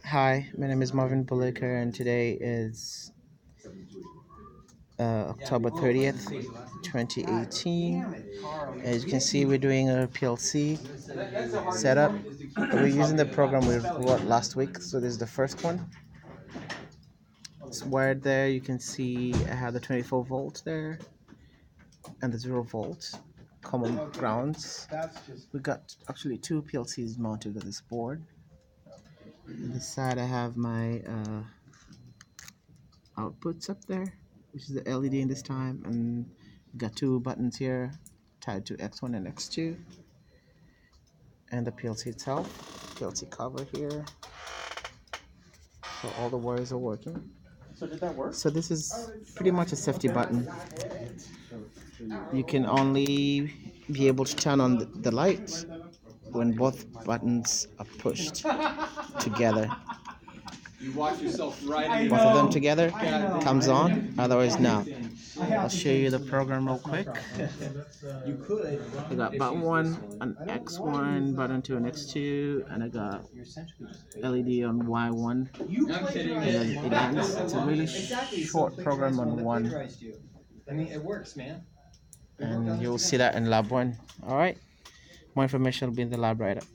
Hi, my name is Marvin Bulliker, and today is October 30th, 2018. As you can see, we're doing a PLC setup. We're using the program we wrote last week, so this is the first one. It's wired there. You can see I have the 24 volts there and the 0 volts common grounds. We got actually two PLCs mounted on this board. On this side, I have my outputs up there, which is the LED in this time, and got two buttons here tied to X1 and X2, and the PLC itself, PLC cover here. So all the wires are working. So did that work? So this is pretty much a safety button. You can only be able to turn on the light when both buttons are pushed together. You watch yourself right in Both of them together comes on, otherwise no. I'll show you the program real quick. You could. I got button 1, an X1, button 2, and X2, and I got LED on Y1. I'm kidding. And then it ends. It's a really short program on one, I mean, it works, man. and you'll see that in lab 1. Alright, more information will be in the lab write-up.